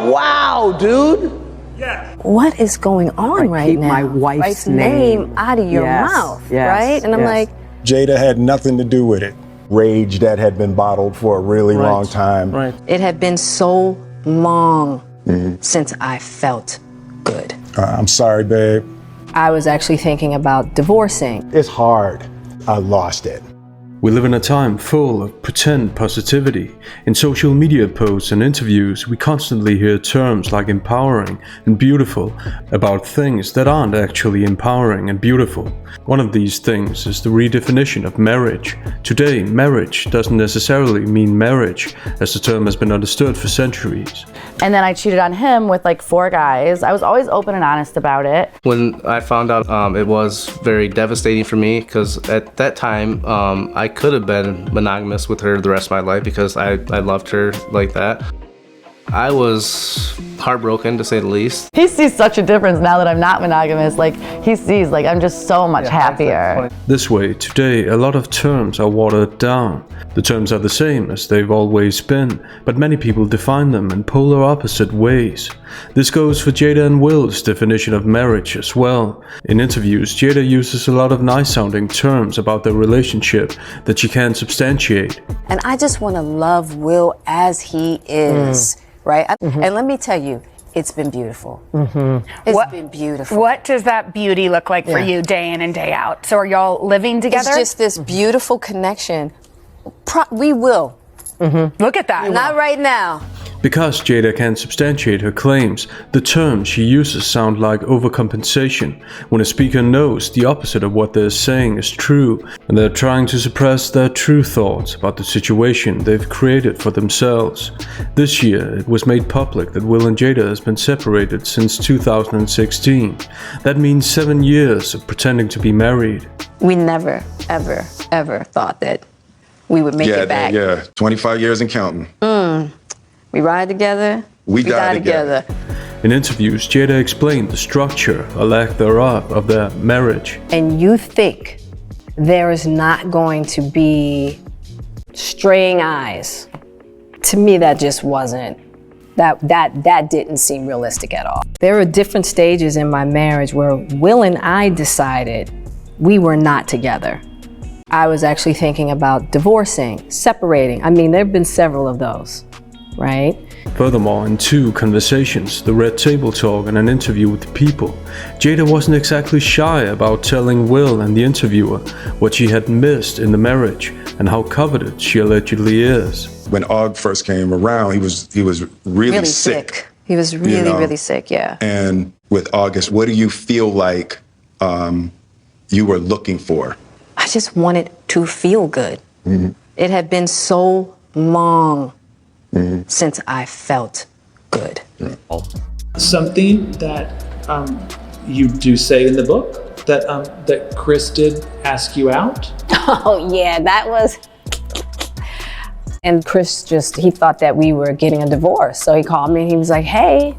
Wow, dude. What is going on right now? Keep my wife's name out of your mouth, right? And I'm like, Jada had nothing to do with it. Rage that had been bottled for a really long time. Right. it had been so long since I felt good. I'm sorry, babe. I was actually thinking about divorcing. It's hard. I lost it. We live in a time full of pretend positivity. In social media posts and interviews, we constantly hear terms like empowering and beautiful about things that aren't actually empowering and beautiful. One of these things is the redefinition of marriage. Today, marriage doesn't necessarily mean marriage, as the term has been understood for centuries. And then I cheated on him with like 4 guys. I was always open and honest about it. When I found out, it was very devastating for me because at that time, I could have been monogamous with her the rest of my life because I loved her like that. I was heartbroken, to say the least. He sees such a difference now that I'm not monogamous. Like, he sees, like, I'm just so much happier. This way, today, a lot of terms are watered down. The terms are the same as they've always been, but many people define them in polar opposite ways. This goes for Jada and Will's definition of marriage as well. In interviews, Jada uses a lot of nice-sounding terms about their relationship that she can't substantiate. And I just want to love Will as he is, right? And let me tell you, it's been beautiful. It's been beautiful. What does that beauty look like for you day in and day out? So are y'all living together? It's just this beautiful connection. We will. Look at that. Not right now. Because Jada can't substantiate her claims, the terms she uses sound like overcompensation, when a speaker knows the opposite of what they're saying is true, and they're trying to suppress their true thoughts about the situation they've created for themselves. This year, it was made public that Will and Jada has been separated since 2016. That means 7 years of pretending to be married. We never, ever, ever thought that we would make it back. 25 years and counting. We ride together, we die together. In interviews, Jada explained the structure, or lack thereof, of their marriage. And you think there is not going to be straying eyes. To me, that just wasn't, that didn't seem realistic at all. There were different stages in my marriage where Will and I decided we were not together. I was actually thinking about divorcing, separating. I mean, there have been several of those, right? Furthermore, in 2 conversations, the Red Table Talk and an interview with People, Jada wasn't exactly shy about telling Will and the interviewer what she had missed in the marriage and how coveted she allegedly is. When Og first came around, he was really sick. He was really, really sick, yeah. And with August, what do you feel like you were looking for? I just wanted to feel good. It had been so long since I felt good. Something that you do say in the book that that Chris did ask you out. Oh yeah, that was. And Chris he thought that we were getting a divorce. So he called me and he was like, hey,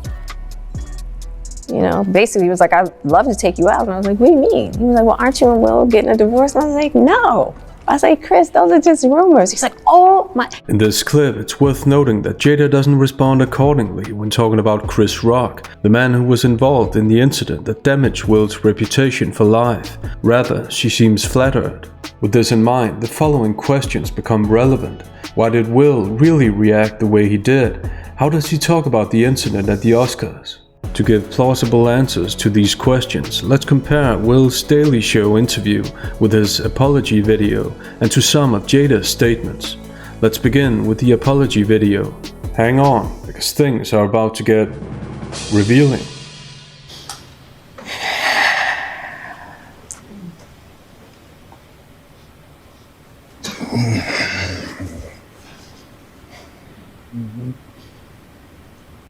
you know, basically he was like, I'd love to take you out. And I was like, what do you mean? He was like, well, aren't you and Will getting a divorce? And I was like, no. I was like, Chris, those are just rumors. He's like, oh my. In this clip, it's worth noting that Jada doesn't respond accordingly when talking about Chris Rock, the man who was involved in the incident that damaged Will's reputation for life. Rather, she seems flattered. With this in mind, the following questions become relevant. Why did Will really react the way he did? How does he talk about the incident at the Oscars? To give plausible answers to these questions, let's compare Will's Daily Show interview with his apology video and to some of Jada's statements. Let's begin with the apology video. Hang on, because things are about to get revealing.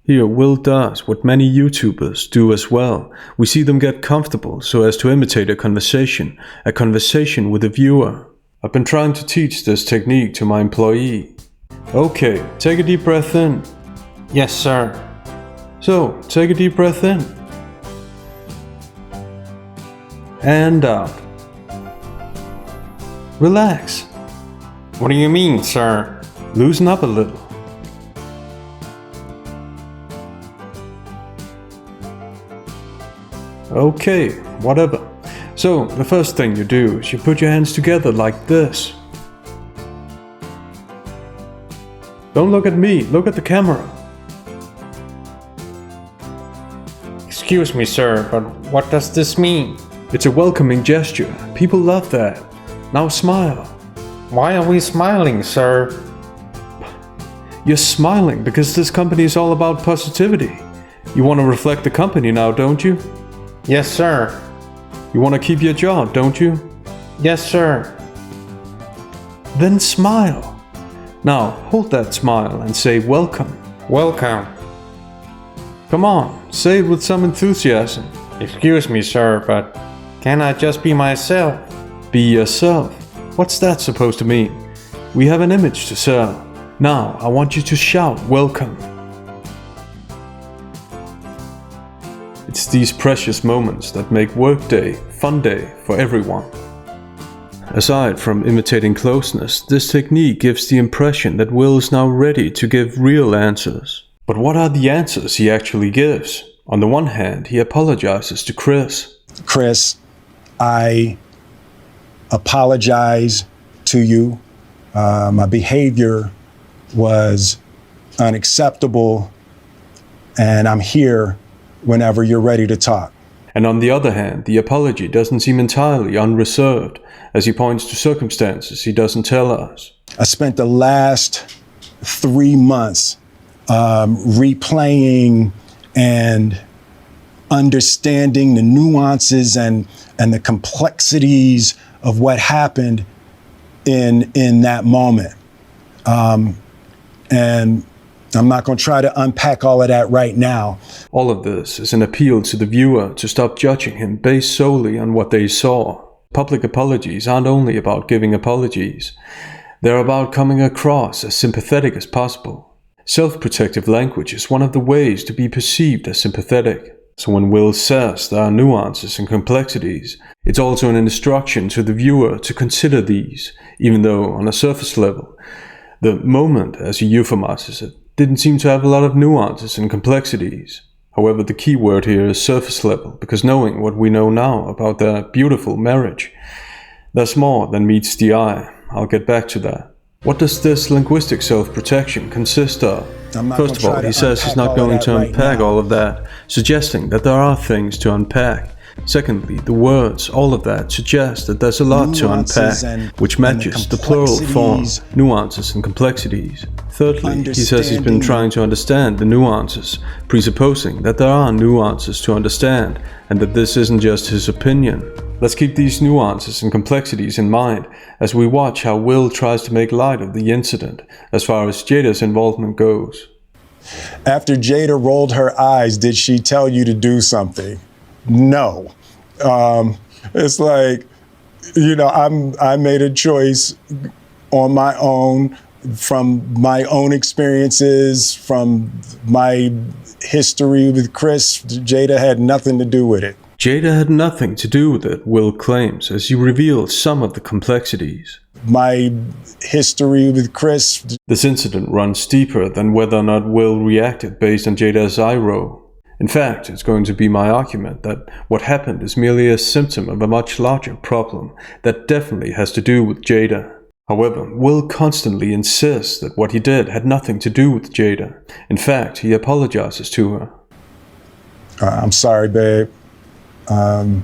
Here, Will does what many YouTubers do as well. We see them get comfortable so as to imitate a conversation with a viewer. I've been trying to teach this technique to my employee. Okay, take a deep breath in. Yes, sir. So, take a deep breath in. And out. Relax. What do you mean, sir? Loosen up a little. Okay, whatever. So, the first thing you do is you put your hands together like this. Don't look at me, look at the camera. Excuse me, sir, but what does this mean? It's a welcoming gesture. People love that. Now smile. Why are we smiling, sir? You're smiling because this company is all about positivity. You want to reflect the company now, don't you? Yes, sir. You want to keep your job, don't you? Yes, sir. Then smile. Now, hold that smile and say welcome. Welcome. Come on, say it with some enthusiasm. Excuse me, sir, but can I just be myself? Be yourself. What's that supposed to mean? We have an image to sell. Now, I want you to shout welcome. It's these precious moments that make workday fun day for everyone. Aside from imitating closeness, this technique gives the impression that Will is now ready to give real answers. But what are the answers he actually gives? On the one hand, he apologizes to Chris. Chris, I apologize to you. My behavior was unacceptable, and I'm here whenever you're ready to talk. And on the other hand, the apology doesn't seem entirely unreserved, as he points to circumstances he doesn't tell us. I spent the last 3 months replaying and understanding the nuances and the complexities of what happened in that moment. And I'm not going to try to unpack all of that right now. All of this is an appeal to the viewer to stop judging him based solely on what they saw. Public apologies aren't only about giving apologies. They're about coming across as sympathetic as possible. Self-protective language is one of the ways to be perceived as sympathetic. So when Will says there are nuances and complexities, it's also an instruction to the viewer to consider these, even though on a surface level, the moment, as he euphemizes it, didn't seem to have a lot of nuances and complexities. However, the key word here is surface level, because knowing what we know now about their beautiful marriage, there's more than meets the eye. I'll get back to that. What does this linguistic self-protection consist of? First of all, he says he's not going to unpack all of that, suggesting that there are things to unpack. Secondly, the words, all of that, suggest that there's a lot to unpack, which matches the plural form, nuances and complexities. Thirdly, he says he's been trying to understand the nuances, presupposing that there are nuances to understand, and that this isn't just his opinion. Let's keep these nuances and complexities in mind as we watch how Will tries to make light of the incident as far as Jada's involvement goes. After Jada rolled her eyes, did she tell you to do something? No. It's like, you know, I made a choice on my own, from my own experiences, from my history with Chris. Jada had nothing to do with it. Jada had nothing to do with it, Will claims, as he reveals some of the complexities. My history with Chris. This incident runs deeper than whether or not Will reacted based on Jada's eye roll. In fact, it's going to be my argument that what happened is merely a symptom of a much larger problem that definitely has to do with Jada. However, Will constantly insists that what he did had nothing to do with Jada. In fact, he apologizes to her. I'm sorry, babe. I'm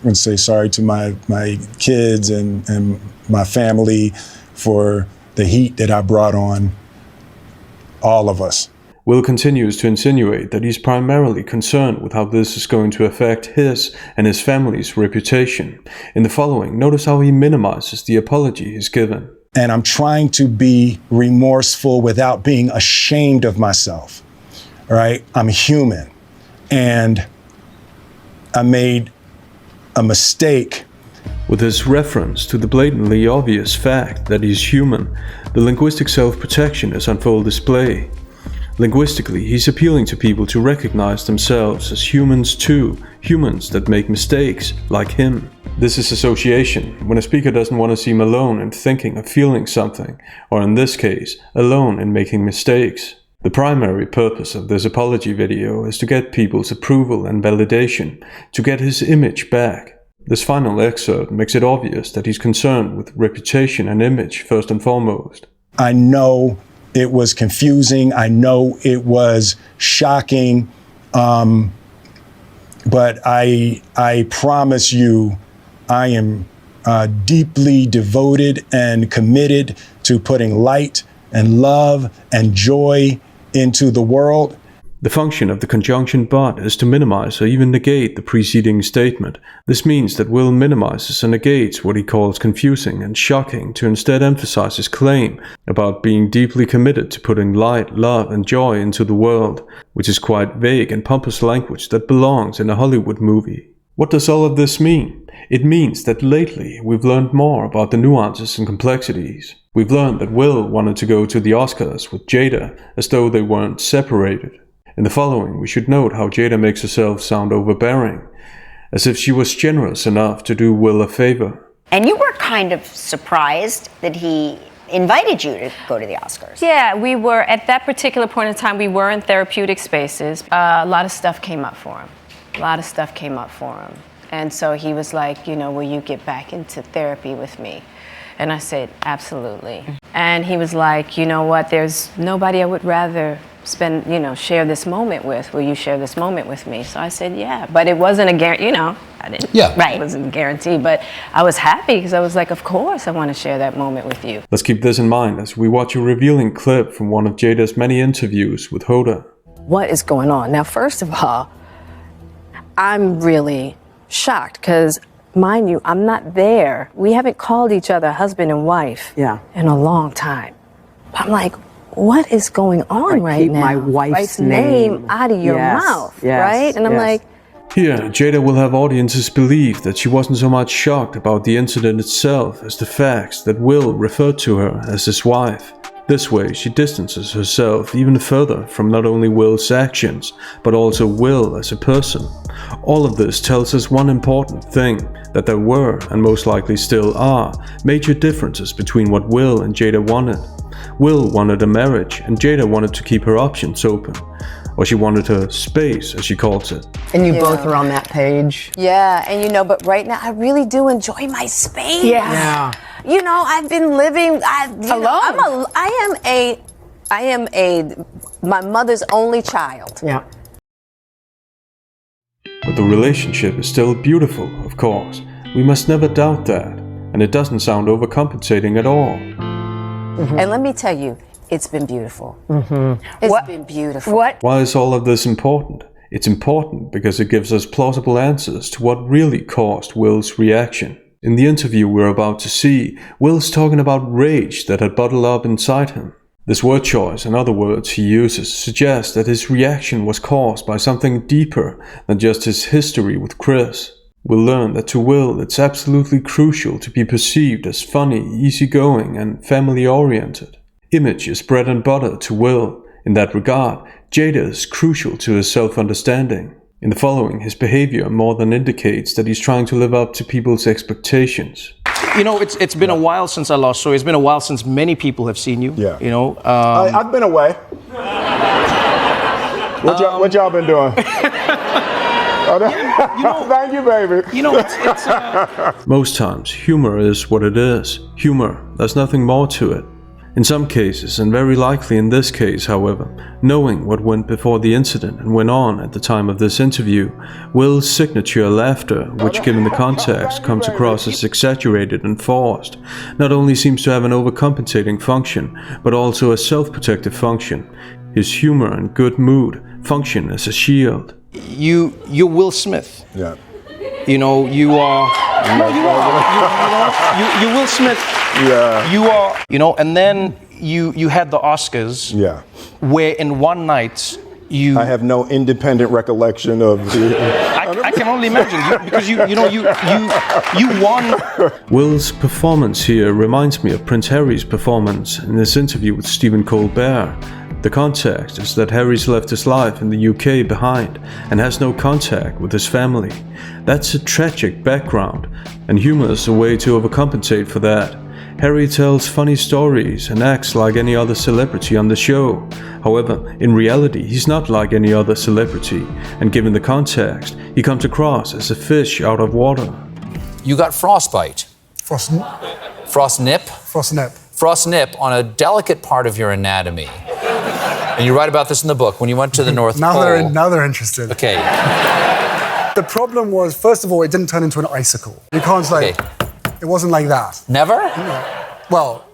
going to say sorry to my kids and my family for the heat that I brought on all of us. Will continues to insinuate that he's primarily concerned with how this is going to affect his and his family's reputation. In the following, notice how he minimizes the apology he's given. And I'm trying to be remorseful without being ashamed of myself, right? I'm human, and I made a mistake. With his reference to the blatantly obvious fact that he's human, the linguistic self-protection is on full display. Linguistically, he's appealing to people to recognize themselves as humans too, humans that make mistakes, like him. This is association, when a speaker doesn't want to seem alone in thinking or feeling something, or in this case, alone in making mistakes. The primary purpose of this apology video is to get people's approval and validation, to get his image back. This final excerpt makes it obvious that he's concerned with reputation and image first and foremost. I know it was confusing. I know it was shocking. But I promise you, I am deeply devoted and committed to putting light and love and joy into the world. The function of the conjunction but is to minimize or even negate the preceding statement. This means that Will minimizes and negates what he calls confusing and shocking to instead emphasize his claim about being deeply committed to putting light, love and joy into the world, which is quite vague and pompous language that belongs in a Hollywood movie. What does all of this mean? It means that lately we've learned more about the nuances and complexities. We've learned that Will wanted to go to the Oscars with Jada as though they weren't separated. In the following, we should note how Jada makes herself sound overbearing, as if she was generous enough to do Will a favor. And you were kind of surprised that he invited you to go to the Oscars. Yeah, we were, at that particular point in time, we were in therapeutic spaces. A lot of stuff came up for him. And so he was like, will you get back into therapy with me? And I said, absolutely. And he was like, you know what, there's nobody I would rather share this moment with. Will you share this moment with me? So I said, yeah. But it wasn't a guarantee, I didn't. Yeah. Right. It wasn't a guarantee, but I was happy because I was like, of course I want to share that moment with you. Let's keep this in mind as we watch a revealing clip from one of Jada's many interviews with Hoda. What is going on? Now, first of all, I'm really shocked because, mind you, I'm not there. We haven't called each other husband and wife in a long time. I'm like, what is going on right now? Keep my wife's name out of your mouth, right? And I'm like, here, Jada will have audiences believe that she wasn't so much shocked about the incident itself as the facts that Will referred to her as his wife. This way, she distances herself even further from not only Will's actions, but also Will as a person. All of this tells us one important thing, that there were, and most likely still are, major differences between what Will and Jada wanted. Will wanted a marriage, and Jada wanted to keep her options open. Or she wanted her space, as she calls it. And you both are on that page. yeah, and but right now I really do enjoy my space. Yeah. I've been living alone. I am my mother's only child. Yeah. But the relationship is still beautiful, of course. We must never doubt that. And it doesn't sound overcompensating at all. Mm-hmm. And let me tell you, it's been beautiful. Mm-hmm. It's been beautiful. Why is all of this important? It's important because it gives us plausible answers to what really caused Will's reaction. In the interview we're about to see, Will's talking about rage that had bottled up inside him. This word choice and other words he uses suggest that his reaction was caused by something deeper than just his history with Chris. We'll learn that to Will it's absolutely crucial to be perceived as funny, easygoing and family-oriented. Image is bread and butter to Will. In that regard, Jada is crucial to his self-understanding. In the following, his behavior more than indicates that he's trying to live up to people's expectations. It's been a while since I lost Soy. It's been a while since many people have seen you. Yeah. I've been away. What y'all been doing? Thank you, baby. Most times, humor is what it is. Humor, there's nothing more to it. In some cases, and very likely in this case, however, knowing what went before the incident and went on at the time of this interview, Will's signature laughter, which given the context comes across as exaggerated and forced, not only seems to have an overcompensating function, but also a self-protective function. His humor and good mood function as a shield. You're Will Smith. Yeah. You are. You're Will Smith. Yeah. You are. And then you had the Oscars. Yeah. Where in one night I have no independent recollection of the. I can only imagine because you won. Will's performance here reminds me of Prince Harry's performance in this interview with Stephen Colbert. The context is that Harry's left his life in the UK behind and has no contact with his family. That's a tragic background, and humor is a way to overcompensate for that. Harry tells funny stories and acts like any other celebrity on the show. However, in reality, he's not like any other celebrity, and given the context, he comes across as a fish out of water. You got frostbite. Frostnip. Frostnip on a delicate part of your anatomy. And you write about this in the book when you went to the North Pole. Now they're interested. Okay. The problem was, first of all, it didn't turn into an icicle. You can't say, it wasn't like that. Never? No. Well,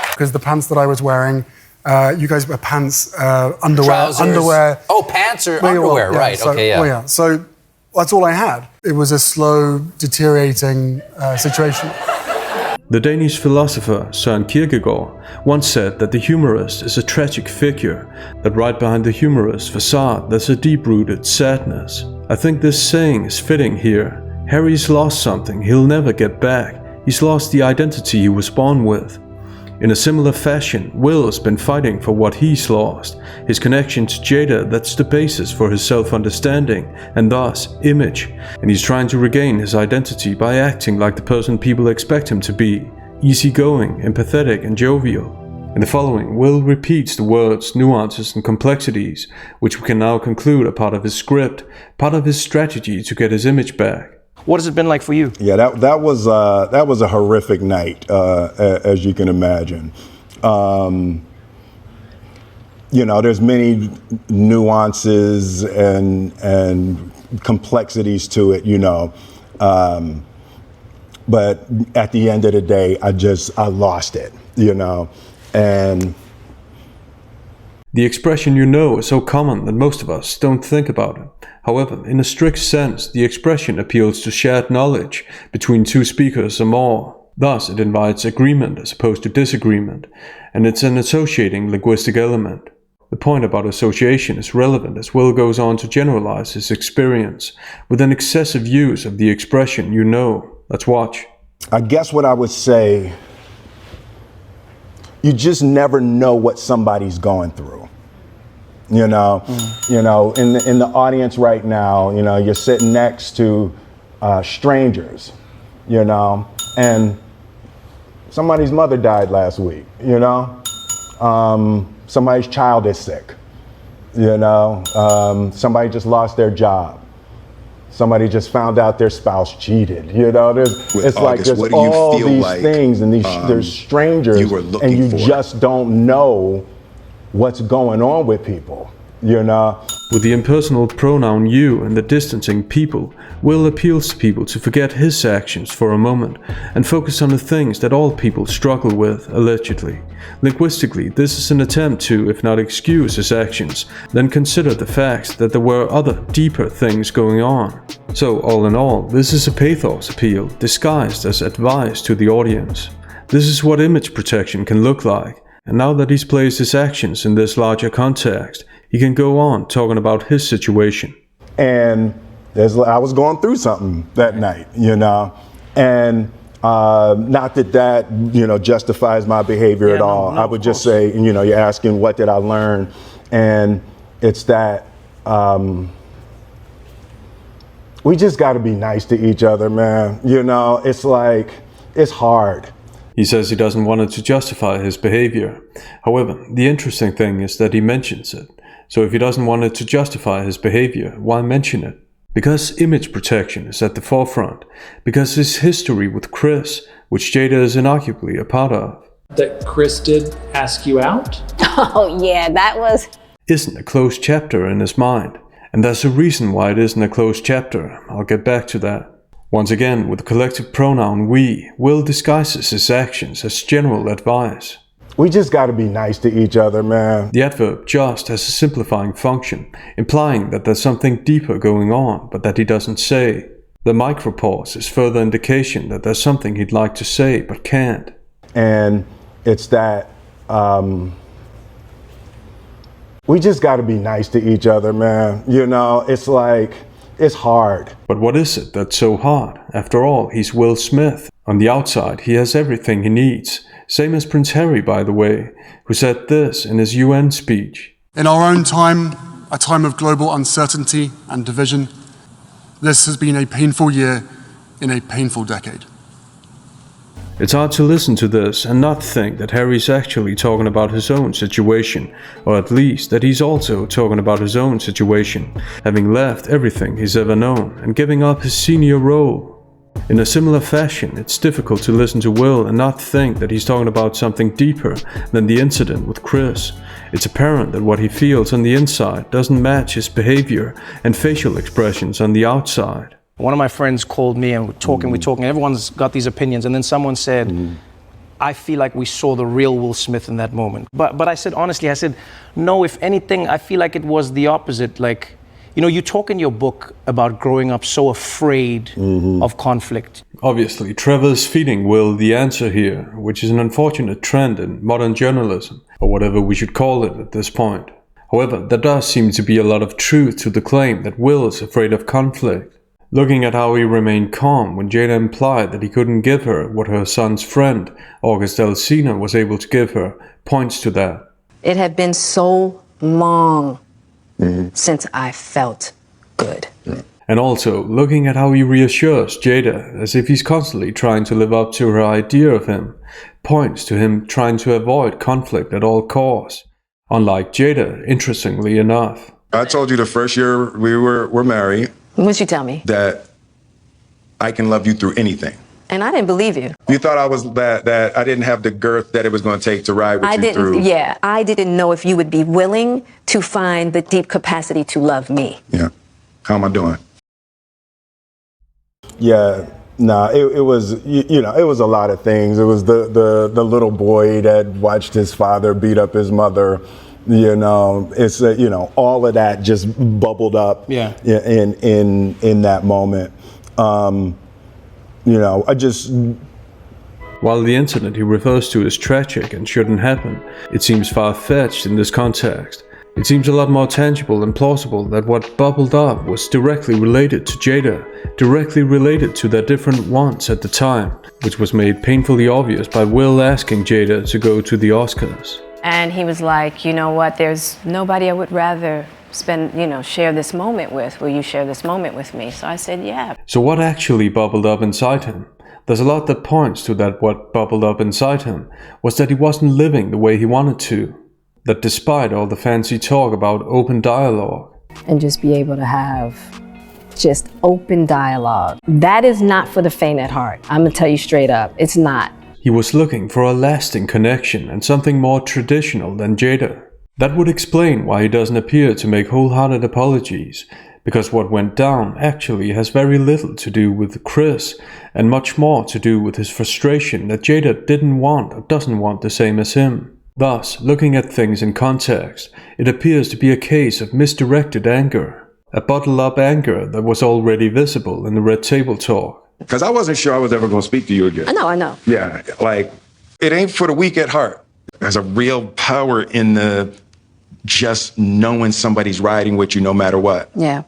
because the pants that I was wearing, you guys wear pants, underwear. Trousers. Oh, pants or underwear, right, so, okay, yeah. Well, yeah. So that's all I had. It was a slow, deteriorating situation. The Danish philosopher Søren Kierkegaard once said that the humorist is a tragic figure, that right behind the humorous facade there's a deep-rooted sadness. I think this saying is fitting here. Harry's lost something he'll never get back. He's lost the identity he was born with. In a similar fashion, Will's been fighting for what he's lost, his connection to Jada that's the basis for his self-understanding, and thus, image, and he's trying to regain his identity by acting like the person people expect him to be, easygoing, empathetic, and jovial. In the following, Will repeats the words, nuances, and complexities, which we can now conclude are part of his script, part of his strategy to get his image back. What has it been like for you? Yeah, that was a horrific night, as you can imagine. There's many nuances and complexities to it, but at the end of the day, I lost it, and. The expression "you know" is so common that most of us don't think about it. However, in a strict sense, the expression appeals to shared knowledge between two speakers or more. Thus, it invites agreement as opposed to disagreement, and it's an associating linguistic element. The point about association is relevant as Will goes on to generalize his experience with an excessive use of the expression "you know." Let's watch. I guess what I would say, you just never know what somebody's going through. In the audience right now, you're sitting next to strangers, and somebody's mother died last week, somebody's child is sick, somebody just lost their job. Somebody just found out their spouse cheated. There's all these things, and there's strangers, and you just don't know what's going on with people, With the impersonal pronoun "you" and the distancing "people," Will appeals to people to forget his actions for a moment and focus on the things that all people struggle with, allegedly. Linguistically, this is an attempt to, if not excuse his actions, then consider the facts that there were other, deeper things going on. So, all in all, this is a pathos appeal disguised as advice to the audience. This is what image protection can look like. And now that he's placed his actions in this larger context, he can go on talking about his situation. And I was going through something that night, and not that justifies my behavior at all. I would just say, you're asking what did I learn, and it's that we just got to be nice to each other, man. It's like, it's hard. He says he doesn't want it to justify his behavior. However, the interesting thing is that he mentions it. So if he doesn't want it to justify his behavior, why mention it? Because image protection is at the forefront. Because his history with Chris, which Jada is inarguably a part of. That Chris did ask you out? Oh yeah, that was... Isn't a closed chapter in his mind. And there's a reason why it isn't a closed chapter. I'll get back to that. Once again, with the collective pronoun "we," Will disguises his actions as general advice. We just gotta be nice to each other, man. The adverb "just" has a simplifying function, implying that there's something deeper going on, but that he doesn't say. The micropause is further indication that there's something he'd like to say, but can't. And it's that, we just gotta be nice to each other, man. It's like, it's hard. But what is it that's so hard? After all, he's Will Smith. On the outside, he has everything he needs. Same as Prince Harry, by the way, who said this in his UN speech. In our own time, a time of global uncertainty and division, this has been a painful year in a painful decade. It's hard to listen to this and not think that Harry's actually talking about his own situation, or at least that he's also talking about his own situation, having left everything he's ever known and giving up his senior role. In a similar fashion, it's difficult to listen to Will and not think that he's talking about something deeper than the incident with Chris. It's apparent that what he feels on the inside doesn't match his behavior and facial expressions on the outside. One of my friends called me and we're talking, everyone's got these opinions, and then someone said, I feel like we saw the real Will Smith in that moment. But I said, honestly, no, if anything, I feel like it was the opposite. Like, you know, you talk in your book about growing up so afraid of conflict. Obviously, Trevor's feeding Will the answer here, which is an unfortunate trend in modern journalism, or whatever we should call it at this point. However, there does seem to be a lot of truth to the claim that Will is afraid of conflict. Looking at how he remained calm when Jada implied that he couldn't give her what her son's friend, August Alsina, was able to give her, points to that. It had been so long since I felt good. And also, looking at how he reassures Jada, as if he's constantly trying to live up to her idea of him, points to him trying to avoid conflict at all costs. Unlike Jada, interestingly enough. I told you the first year we were married. What'd you tell me? That I can love you through anything. And I didn't believe you. You thought I was that I didn't have the girth that it was going to take to ride with you through. Yeah, I didn't know if you would be willing to find the deep capacity to love me. Yeah. How am I doing? Yeah, nah, it was, you know, it was a lot of things. It was the little boy that watched his father beat up his mother. You know, it's you know, all of that just bubbled up. Yeah. In that moment. You know, I just. While the incident he refers to is tragic and shouldn't happen, it seems far-fetched in this context. It seems a lot more tangible and plausible that what bubbled up was directly related to Jada, directly related to their different wants at the time, which was made painfully obvious by Will asking Jada to go to the Oscars. And he was like, you know what, there's nobody I would rather share this moment with. Will you share this moment with me? So I said, yeah. So what actually bubbled up inside him? There's a lot that points to that what bubbled up inside him was that he wasn't living the way he wanted to. That despite all the fancy talk about open dialogue. And just be able to have just open dialogue. That is not for the faint at heart. I'm gonna tell you straight up, it's not. He was looking for a lasting connection and something more traditional than Jada. That would explain why he doesn't appear to make wholehearted apologies, because what went down actually has very little to do with Chris and much more to do with his frustration that Jada didn't want or doesn't want the same as him. Thus, looking at things in context, it appears to be a case of misdirected anger, a bottled-up anger that was already visible in the Red Table talk. Because I wasn't sure I was ever going to speak to you again. I know. Yeah, like, it ain't for the weak at heart. There's a real power in the just knowing somebody's riding with you no matter what. Yeah.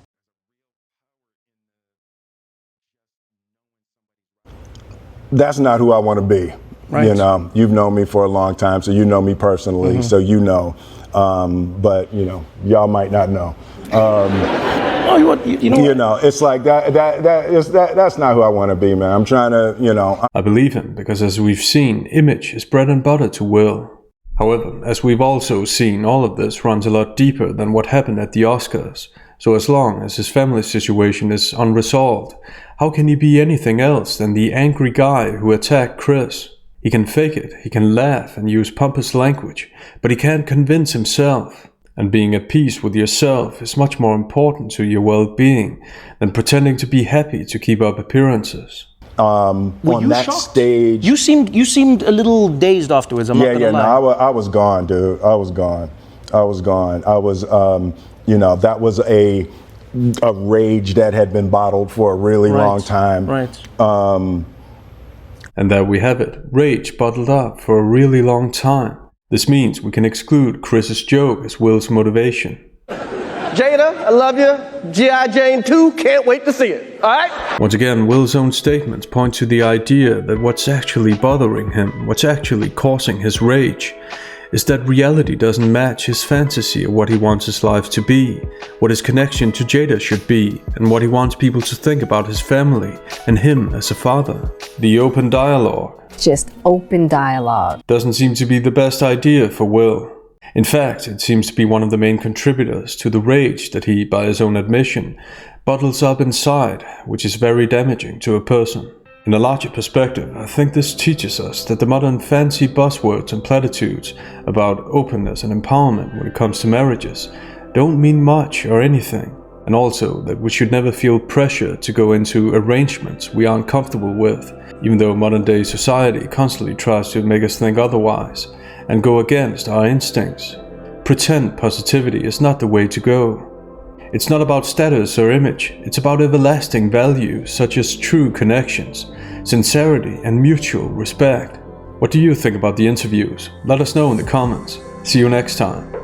That's not who I want to be. Right. You know, you've known me for a long time, so you know me personally, so you know. But, you know, y'all might not know. You know, it's like that's not who I want to be, man. I'm trying to, you know. I believe him because, as we've seen, image is bread and butter to Will. However, as we've also seen, all of this runs a lot deeper than what happened at the Oscars. So as long as his family situation is unresolved, how can he be anything else than the angry guy who attacked Chris? He can fake it, he can laugh and use pompous language, but he can't convince himself. And being at peace with yourself is much more important to your well-being than pretending to be happy to keep up appearances. On that shocked? stage, You seemed a little dazed afterwards. I'm not gonna lie. no, I was gone, dude. I was gone. I was, you know, that was a rage that had been bottled for a really long time. Right. And there we have it, rage bottled up for a really long time. This means we can exclude Chris's joke as Will's motivation. Jada, I love you. G.I. Jane 2, can't wait to see it. All right? Once again, Will's own statements point to the idea that what's actually bothering him, what's actually causing his rage, is that reality doesn't match his fantasy of what he wants his life to be, what his connection to Jada should be, and what he wants people to think about his family and him as a father. The open dialogue. Just open dialogue. Doesn't seem to be the best idea for Will. In fact, it seems to be one of the main contributors to the rage that he, by his own admission, bottles up inside, which is very damaging to a person. In a larger perspective, I think this teaches us that the modern fancy buzzwords and platitudes about openness and empowerment when it comes to marriages don't mean much or anything, and also that we should never feel pressure to go into arrangements we aren't comfortable with, even though modern day society constantly tries to make us think otherwise and go against our instincts. Pretend positivity is not the way to go. It's not about status or image, it's about everlasting values such as true connections, sincerity and mutual respect. What do you think about the interviews? Let us know in the comments. See you next time.